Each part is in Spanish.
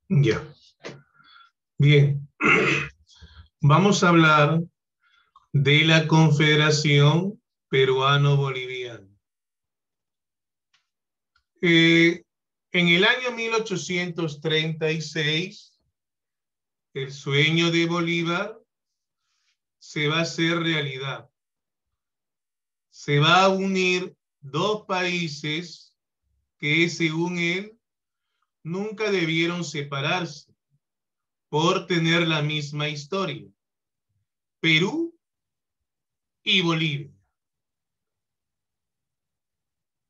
Ya. Bien. Vamos a hablar de la Confederación Peruano-Boliviana. En el año 1836, el sueño de Bolívar se va a hacer realidad. Se va a unir dos países que, según él, nunca debieron separarse por tener la misma historia: Perú y Bolivia.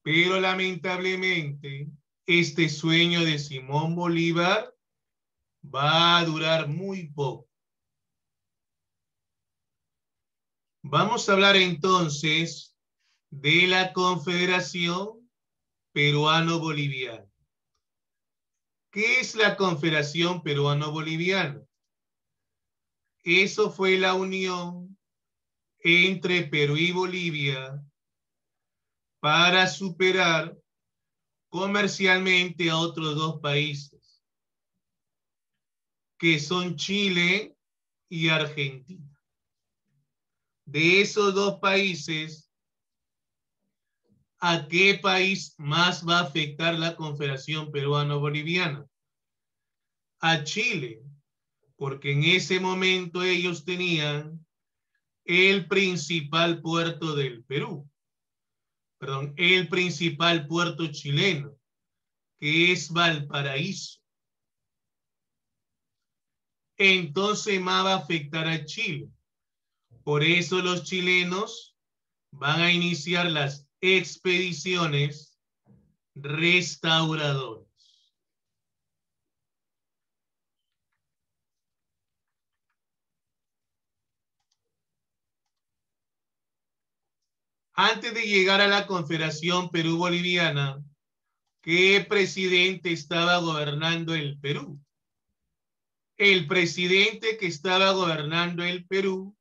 Pero lamentablemente, este sueño de Simón Bolívar va a durar muy poco. Vamos a hablar entonces de la Confederación Peruano-Boliviana. ¿Qué es la Confederación Peruano-Boliviana? Eso fue la unión entre Perú y Bolivia para superar comercialmente a otros dos países, que son Chile y Argentina. De esos dos países, ¿a qué país más va a afectar la Confederación Peruano-Boliviana? A Chile, porque en ese momento ellos tenían el principal puerto del Perú, perdón, el principal puerto chileno, que es Valparaíso. Entonces más va a afectar a Chile. Por eso los chilenos van a iniciar las expediciones restauradoras. Antes de llegar a la Confederación Perú-Boliviana, ¿qué presidente estaba gobernando el Perú? El presidente que estaba gobernando el Perú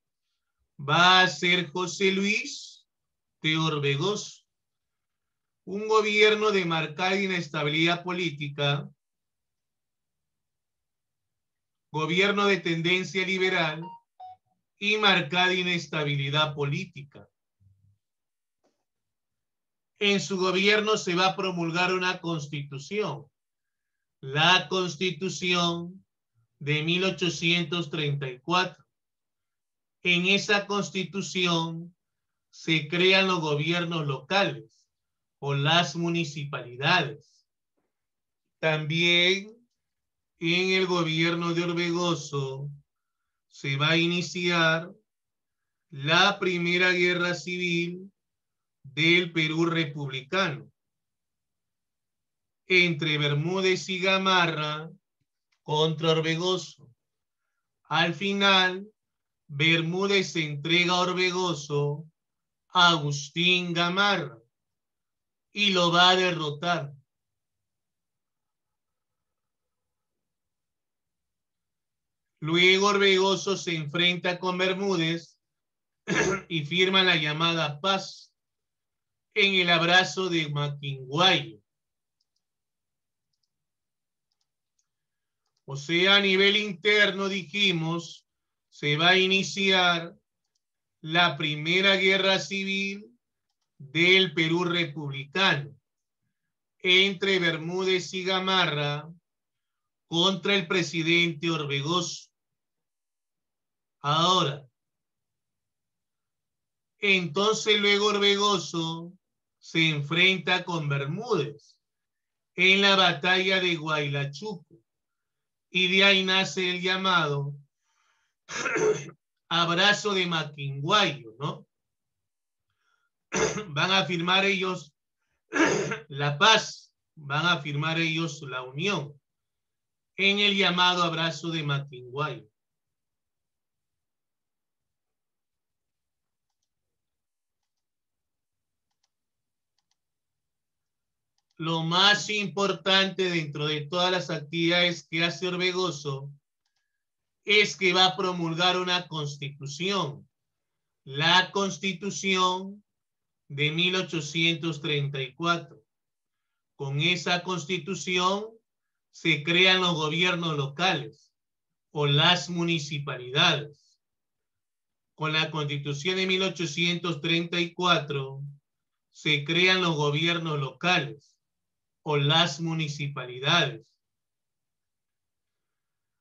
va a ser José Luis de Orbegoso. Un gobierno de marcada inestabilidad política, gobierno de tendencia liberal y marcada inestabilidad política. En su gobierno se va a promulgar una constitución, la Constitución de 1834. En esa constitución se crean los gobiernos locales o las municipalidades. También en el gobierno de Orbegoso se va a iniciar la primera guerra civil del Perú republicano entre Bermúdez y Gamarra contra Orbegoso. Al final, Bermúdez se entrega a Orbegoso a Agustín Gamarra y lo va a derrotar. Luego Orbegoso se enfrenta con Bermúdez y firma la llamada paz en el abrazo de Maquinguayo. O sea, a nivel interno, dijimos, se va a iniciar la primera guerra civil del Perú republicano entre Bermúdez y Gamarra contra el presidente Orbegoso. Ahora, entonces luego Orbegoso se enfrenta con Bermúdez en la batalla de Huaylachuco y de ahí nace el llamado abrazo de Maquinguayo, ¿no? Van a firmar ellos la paz, van a firmar ellos la unión en el llamado abrazo de Maquinguayo. Lo más importante dentro de todas las actividades que hace Orbegoso es que va a promulgar una constitución, la Constitución de 1834. Con esa constitución se crean los gobiernos locales o las municipalidades. Con la constitución de 1834 se crean los gobiernos locales o las municipalidades.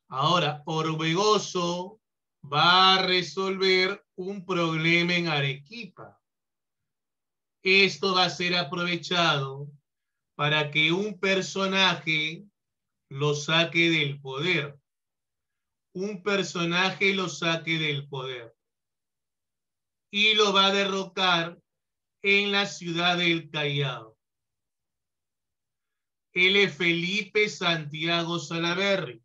Ahora, Orbegoso va a resolver un problema en Arequipa. Esto va a ser aprovechado para que un personaje lo saque del poder. Un personaje lo saque del poder. Y lo va a derrocar en la ciudad del Callao. Él es Felipe Santiago Salaverry.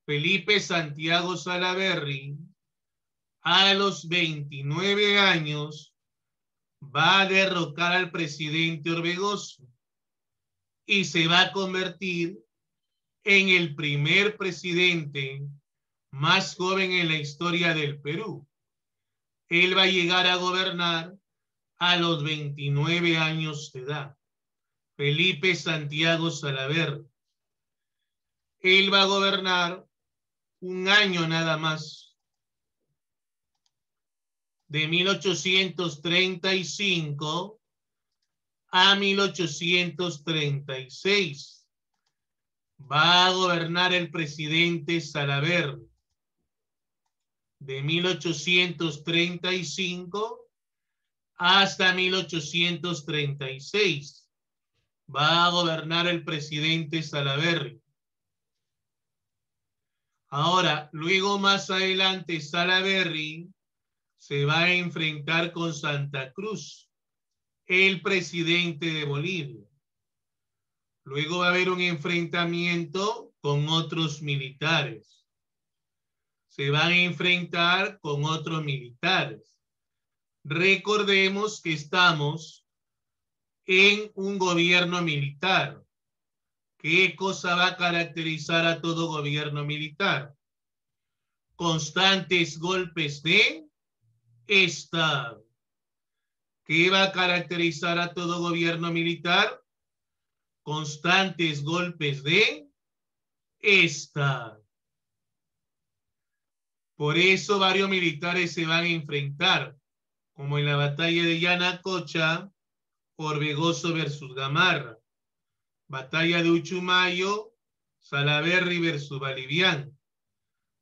Felipe Santiago Salaverry, a los 29 años, va a derrocar al presidente Orbegoso y se va a convertir en el primer presidente más joven en la historia del Perú. Él va a llegar a gobernar a los 29 años de edad. Felipe Santiago Salaverry. Él va a gobernar un año nada más. De 1835 a 1836. Va a gobernar el presidente Salaverry. De 1835 hasta 1836. Va a gobernar el presidente Salaverry. Ahora, luego más adelante, Salaverry se va a enfrentar con Santa Cruz, el presidente de Bolivia. Luego va a haber un enfrentamiento con otros militares. Se van a enfrentar con otros militares. Recordemos que estamos en un gobierno militar. ¿Qué cosa va a caracterizar a todo gobierno militar? Constantes golpes de Estado. ¿Qué va a caracterizar a todo gobierno militar? Constantes golpes de Estado. Por eso varios militares se van a enfrentar, como en la batalla de Yanacocha, Orbegoso versus Gamarra. Batalla de Uchumayo, Salaverry versus Balivián.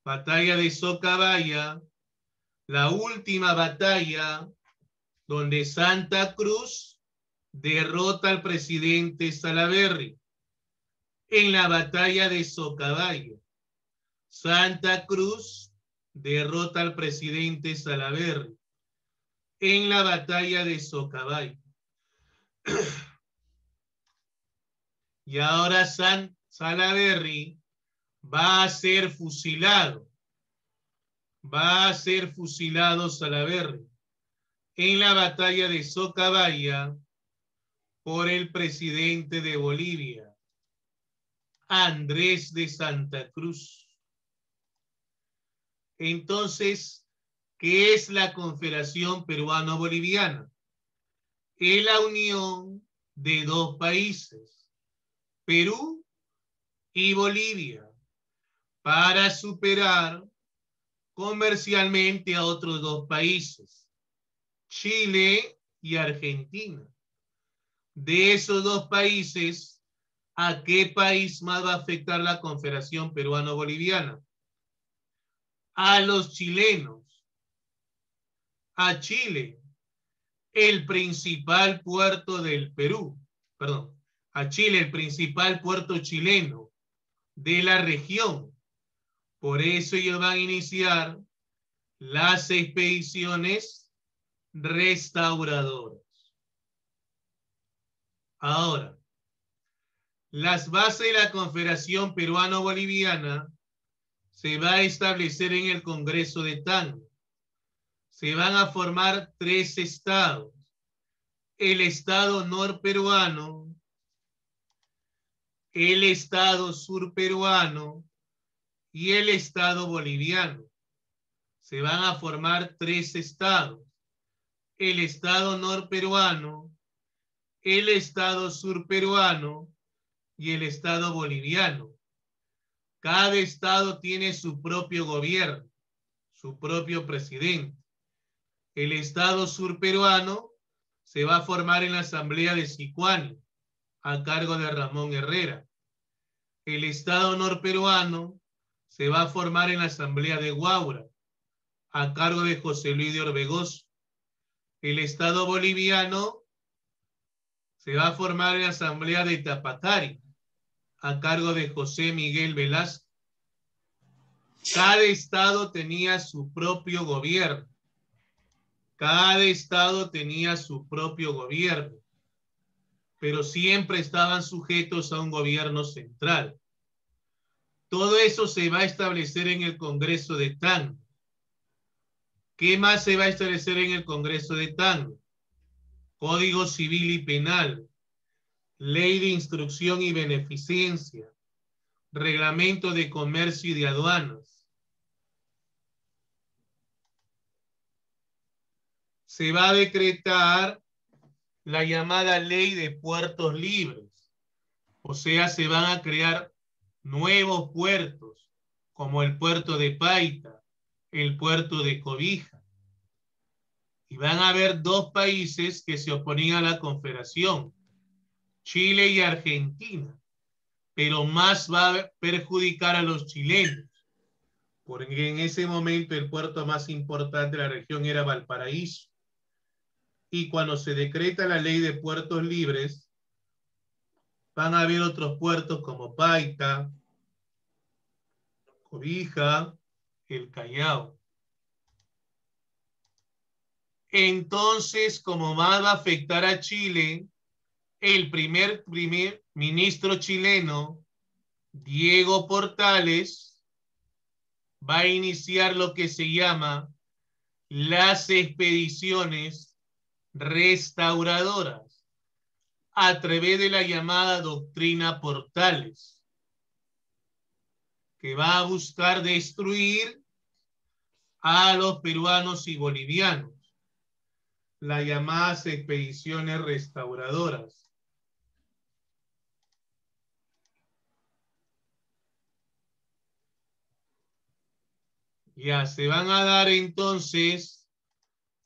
Batalla de Socabaya, la última batalla donde Santa Cruz derrota al presidente Salaverry. En la batalla de Socabaya, Santa Cruz derrota al presidente Salaverry. En la batalla de Socabaya. Y ahora Salaverry va a ser fusilado. Va a ser fusilado Salaverry en la batalla de Socabaya por el presidente de Bolivia, Andrés de Santa Cruz. Entonces, ¿qué es la Confederación Peruano-Boliviana? Es la unión de dos países, Perú y Bolivia, para superar comercialmente a otros dos países, Chile y Argentina. De esos dos países, ¿a qué país más va a afectar la Confederación Peruano-Boliviana? A los chilenos, a Chile, el principal puerto del Perú, perdón, a Chile, el principal puerto chileno de la región. Por eso ellos van a iniciar las expediciones restauradoras. Ahora, las bases de la Confederación Peruano-Boliviana se va a establecer en el Congreso de Tacna. Se van a formar 3 estados. El estado norperuano, el estado surperuano y el estado boliviano. Se van a formar 3 estados. El estado norperuano, el Estado surperuano y el Estado boliviano. Cada Estado tiene su propio gobierno, su propio presidente. El Estado surperuano se va a formar en la Asamblea de Sicuani, a cargo de Ramón Herrera. El Estado norperuano se va a formar en la Asamblea de Huaura, a cargo de José Luis de Orbegoso. El Estado boliviano se va a formar en la Asamblea de Tapacari, a cargo de José Miguel Velasco. Cada estado tenía su propio gobierno. Cada estado tenía su propio gobierno, pero siempre estaban sujetos a un gobierno central. Todo eso se va a establecer en el Congreso de Tacna. ¿Qué más se va a establecer en el Congreso de Tacna? Código Civil y Penal, Ley de Instrucción y Beneficencia, Reglamento de Comercio y de Aduanas. Se va a decretar la llamada Ley de Puertos Libres. O sea, se van a crear nuevos puertos, como el puerto de Paita, el puerto de Cobija. Y van a haber dos países que se oponían a la Confederación, Chile y Argentina, pero más va a perjudicar a los chilenos, porque en ese momento el puerto más importante de la región era Valparaíso. Y cuando se decreta la ley de puertos libres, van a haber otros puertos como Paita, Cobija, el Callao. Entonces, como más va a afectar a Chile, el primer ministro chileno, Diego Portales, va a iniciar lo que se llama las expediciones restauradoras a través de la llamada doctrina Portales, que va a buscar destruir a los peruanos y bolivianos, las llamadas expediciones restauradoras. Ya se van a dar entonces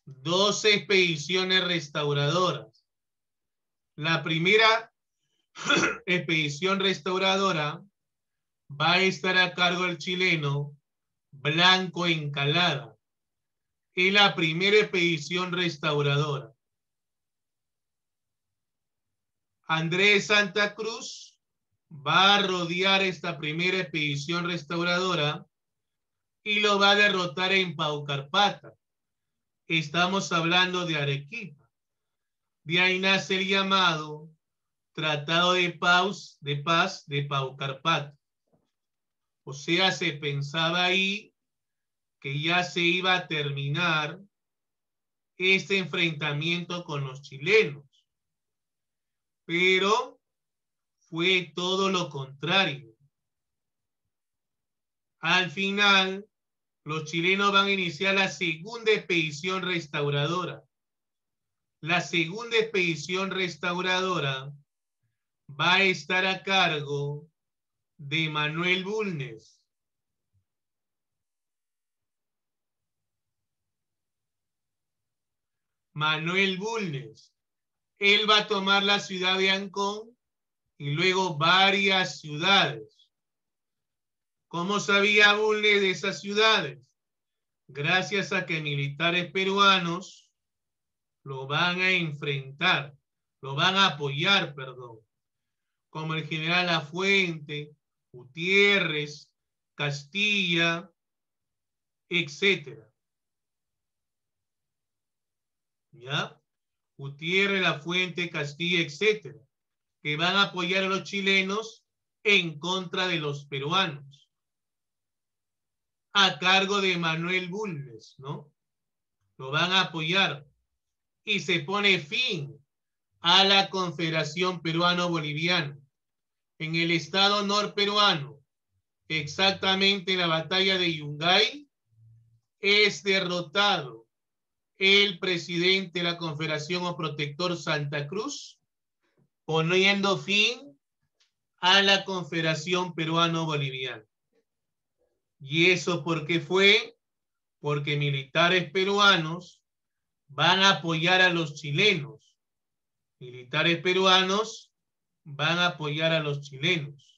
2 expediciones restauradoras. La primera expedición restauradora va a estar a cargo del chileno Blanco Encalada. Es la primera expedición restauradora. Andrés Santa Cruz va a rodear esta primera expedición restauradora y lo va a derrotar en Paucarpata. Estamos hablando de Arequipa. De ahí nace el llamado Tratado de Paz de Paucarpata. O sea, se pensaba ahí que ya se iba a terminar este enfrentamiento con los chilenos. Pero fue todo lo contrario. Al final, los chilenos van a iniciar la segunda expedición restauradora. La segunda expedición restauradora va a estar a cargo de Manuel Bulnes. Manuel Bulnes. Él va a tomar la ciudad de Ancón y luego varias ciudades. ¿Cómo sabía Bulnes de esas ciudades? Gracias a que militares peruanos lo van a enfrentar, lo van a apoyar, perdón, como el general Lafuente, Gutiérrez, Castilla, etcétera. ¿Ya? Gutiérrez, Lafuente, Castilla, etcétera, que van a apoyar a los chilenos en contra de los peruanos, a cargo de Manuel Bulnes, ¿no? Lo van a apoyar y se pone fin a la Confederación Peruano-Boliviana. En el estado norperuano, exactamente en la batalla de Yungay, es derrotado el presidente de la Confederación o protector Santa Cruz poniendo fin a la Confederación Peruano-Boliviana. ¿Y eso por qué fue? Porque militares peruanos van a apoyar a los chilenos. Militares peruanos van a apoyar a los chilenos.